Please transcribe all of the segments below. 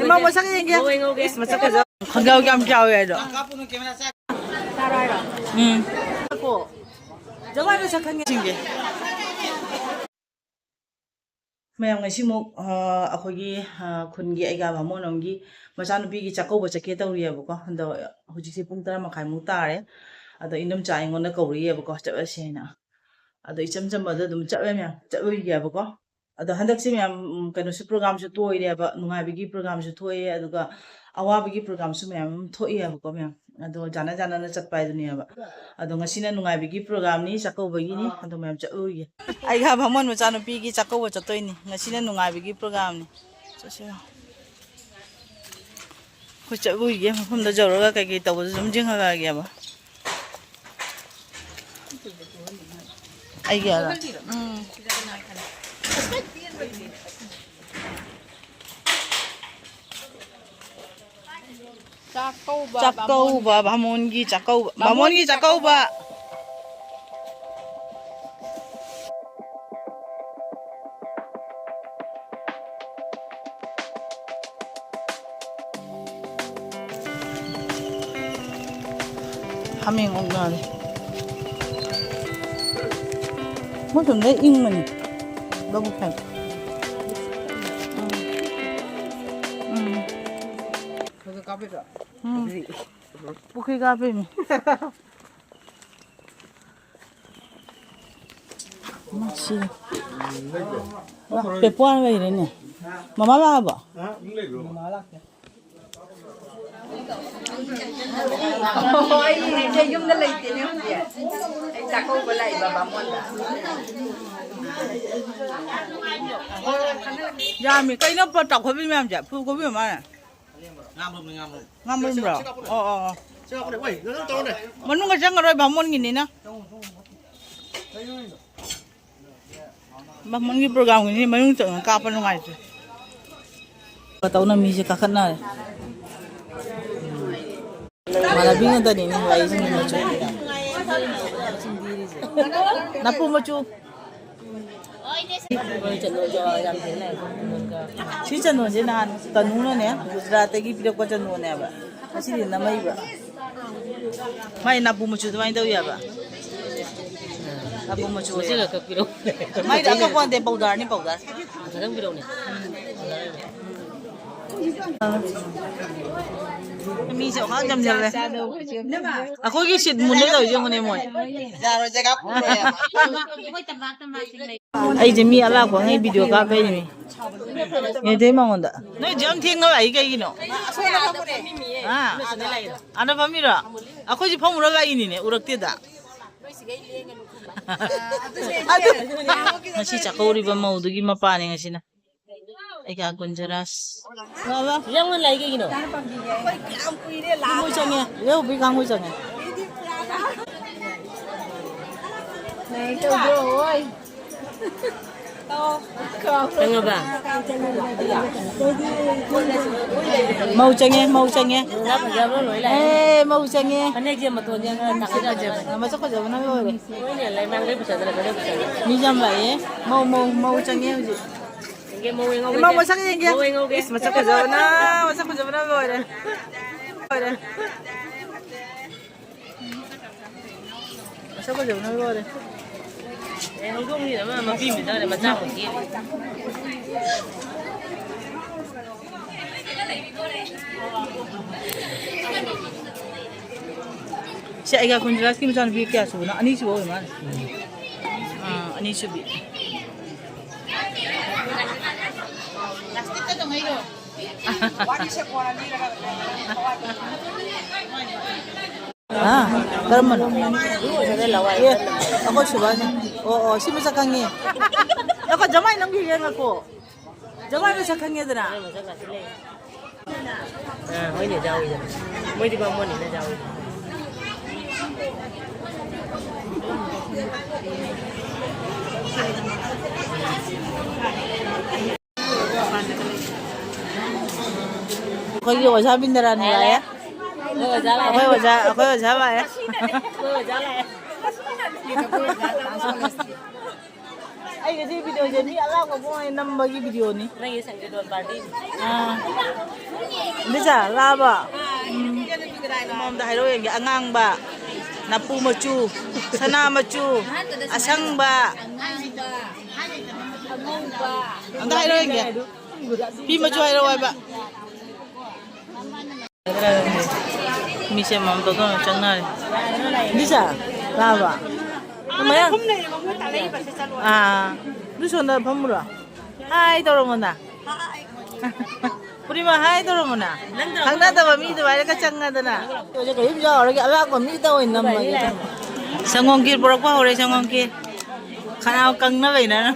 Mau masak yang dia? Masak aja. Kagak jam jauh ya dok. Aku. Jangan masak yang singgi. Mayang ngasi mo ako gi kungi ay gama mo nonggi masano bigi chako bo chake tawri ya buko ando huji si pung tara makai mu tare ado indom cha ingon na kawri ya buko chawa sena ado icham cham ado dum chawa mya chawa ya buko ado handak si mya kano si program su toy ya ba nungai bigi program su toy ado ga awa bigi program su mya toy ya buko mya ado jana jana na chatpai dunia ba ado ngasina nungai bigi program ni chako bagi ni ado mya chawa ya ai ga bhamon machano bigi chako bo chatoi ni ngasina nungai bigi program ni chase ko chawa ye mafam da jawra ga kai taw zum jing ha ga ba ai ga la Chakau ba bhamon gi chakau ba Haming ong na ni mo tong dai ing man ba bu kai Bukit kape ni. Masih. Pepuan ba ini? Mama ba ba? Mama lak. Ôi, chơi dùng nó lấy tiền không vậy? Anh ta không có lấy bà muốn là. Ya mi kai na pa tak ko bi mam ja, pu ko bi ma na. Ngam bro. Oh. Manu nga jang roy bamon gini na. Bamon gi program gini manu tang ka pa ngai. Ka na mi je ka kana. Malabi nga tani ni lai sin mo chu. Napu mo chu. Si chano je nan tanu ne Gujarat gi pilok pa chano ne ba asi din na mai ba mai na bu mu chu mai dau ya ba na bu mu chu se ka pilok mai da ka kon de powder ni powder da pilok ne mi se ka jam jal le ako gi sit mun le dau jong ne mo ja ro je ka ku ai je mi ala ko ngai video ka pe ni ngai de ma ngonda noi jam thing na lai kai no ana ba mi ra ako ji phom ra lai ni ne urak te da ngasi chakori ba mau du gi ma pa ne ngasi na ai ka gunjaras baba yang lai kai no mo change yo bi kang mo change Này tôi rồi. Tengah bang. Mau change. Nak jam lo loi lai. Mau change. Ane je matun yang nak jam. Masuk ke jam na yo. Ini lai mang lai bisa dah dah bisa. Mi jam lai mau change ji. Inge mau yang Mau masak yang dia. Masuk ke jam na yo. Masuk ke jam na yo. Không có gì mà phim mình đó để mà sao một kia. Siya ay kung jelas kim san bi kya suna ani subo man. Ani subi. Plastic ka dong ayo. Garman. Ako suba niya. Oo, si masakangi. Ako jamay nang bigyan ako. Jamay masakangi dana. Mới để rau rồi. Mới đi bao mua để rau. Ko yo sabi na ran nila ya. Ako wajah ya. Ay kasi video dyan, ni alam ko kung ay nambagi video ni. Nagi sanggidon party. Hindi siya, laba. Mom dahil ro yung angang ba, napu machu, sana machu, asang ba. Ang dahil ro yung pi machu ay ro ba. Misya mom to doon chang na. Hindi siya, laba. Mamaya. Luso na pamura. Hi, doromona. 우리 마 하이 들어오나. 강나다 봐 미도 말까 장나다나. 어제 그 힘줘 이렇게 알아고 미도 있는 말이야. 성공길 보러 가 오래 성공길. 가나 깡나 왜 나는.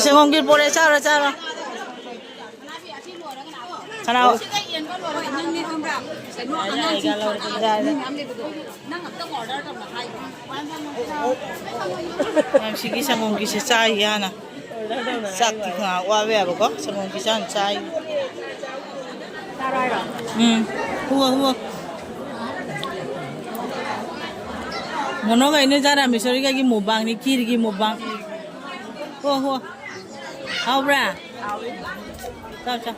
성공길 보래 자라 자라. 가나. Sige sa mong gisa chay yan ah. Sakti nga wawe ba ko sa mong gisa chay. Huwa. Mono ka ino jara misori ka ki mubang ni kiri ki mubang. Huwa. Aura. Ciao.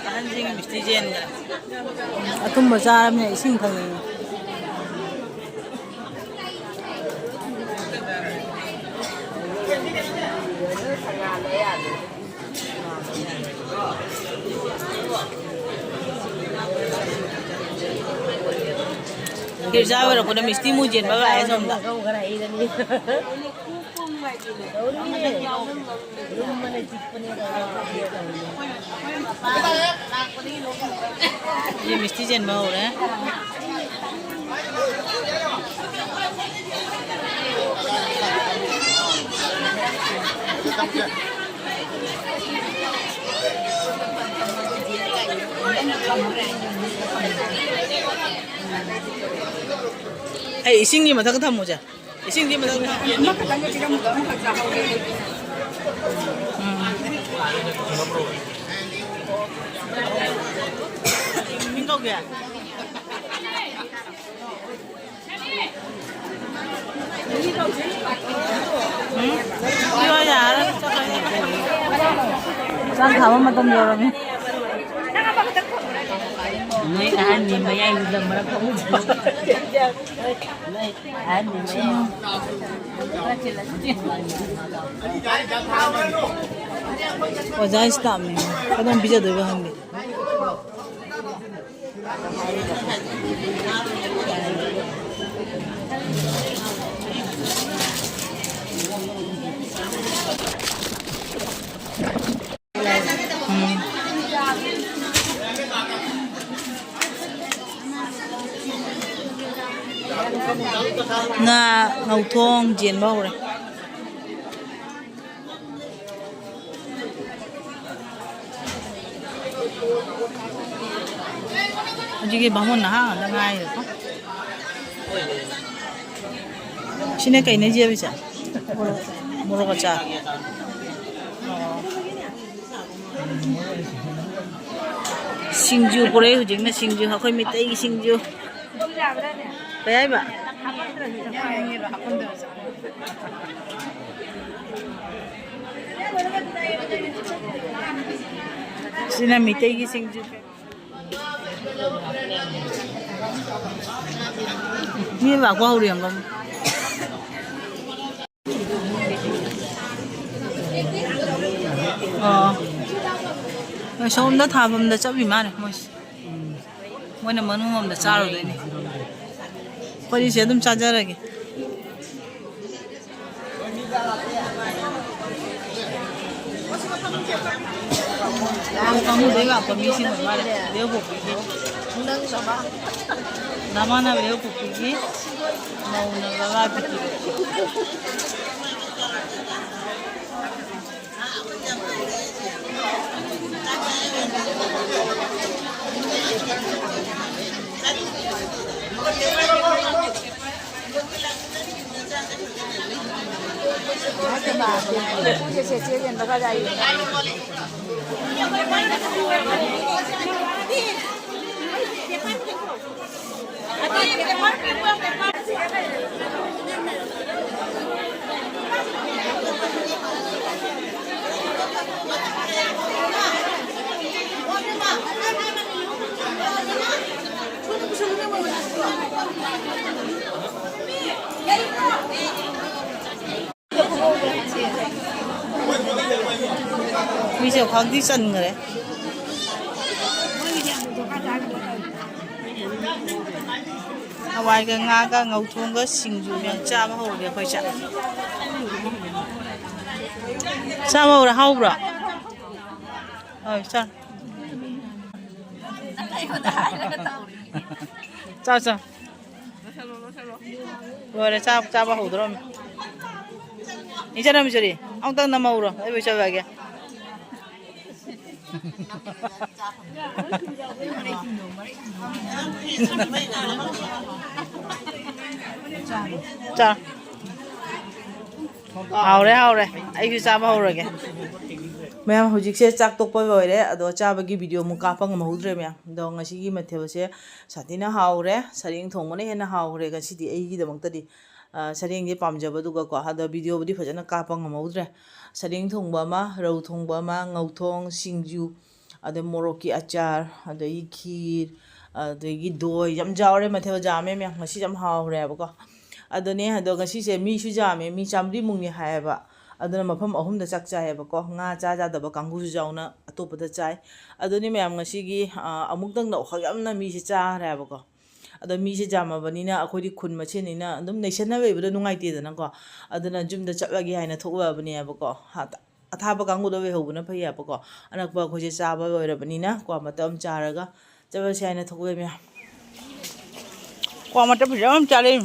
한징이 미스티지엔 아픈 뭐 사람이 신통이 Kirsawa ko na misti mo dyan babae somda ये मिस्टी जन में हो रहा है 이싱님 어떻게 타 모자 이싱님 어떻게 타 민국이야 이거야 알았어 난 가만만 좀 열어면 Mấy anh nhìn mấy anh dầm mà nó không có. Anh nhìn mấy anh. 어제 스타미 그동 비자 들고 한 게. nga ngầu thong diền bao rồi 이게 방문 나 나가요. 시내 가 있는 집이자. 뭐로 가자. 싱주 보래 후직나 싱주 하고 밑에 이 싱주. 배야 봐. 시내 밑에 이 싱주. Ni bà qua hậu điểm không? Sao hôm đó thà hôm đó chấp bị mà này, mỗi năm mỗi hôm đó sao rồi đấy này, có gì sẽ đâm cha ra rồi kì. Kamu dengar permisi normal, dia pergi. Nama na dia pergi, mau nagala pergi. 이제 광디 싼 거래. Hawaiiga ngaga ngau thonga singju yang chama hore khoi cha. Chama hore haubra. Oi cha. Cha cha. Rồi cha ba hậu rồi. Ini cara mencuri. Ông tang nama uro. Ayo bisa bagi. Cha. Hậu đấy. Ayo bisa ba hậu rồi kìa. Ma'am hujikse chak tokpa boire ado chabagi video mu kapang mahudre ma'am do ngasi gi mathebase satina haure saring thongmane hena haure ga sidi ei gi damangta di saring gi pamjaba duga ko hada video budi phajana kapang mahudre saring thongba ma rau thongba ma ngauthong singju ado moroki achar ado i khir ado gi doi jam jawre matheba jame ma'am ngasi jam haure ba ko ado ne ado ngasi se mi su jame mi chamri mungni haeba aduna mafam ahum da chak chai ba ko nga cha ja da ba kangu ju jauna atop da chai aduni mayam ngasi gi amuk dang no khayam na mi si cha ra ba ko ado mi si jama bani na akhodi khun ma che ni na adum nation na be ba nungai te da na ko aduna jum da chap gi haina thokwa bani ba ko ha atha ba kangu da we ho na phai ya ba ko anak ba khoje cha ba ra bani na ko matam cha ra ga cha ba si haina thokwe me ko ma ta phajam cha le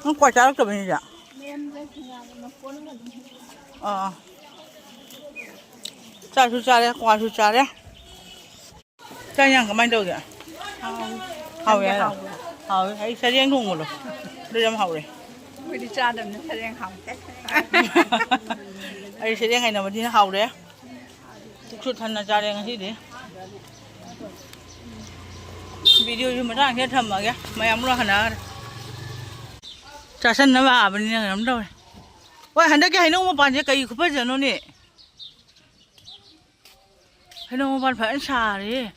ko cha ka bani ja cha su cha đấy, qua su cha đấy, cha nhang cái mấy đâu kìa, hàu vậy à, hàu thấy cha riêng không một rồi, đây làm hàu đấy, Mới đi cha đầm nó thấy hỏng thế. đây cha riêng ngày nào mà đi hàu đấy, chút thân là cha riêng cái gì đấy, video chúng mình đang thiết thầm mà kìa, mày ăn rồi hả nào, cha sân nó vào bên này lắm đâu. Wah, hendak ke hino mo pan je kai khu pa jano ni. Hino mo pan phan sa re.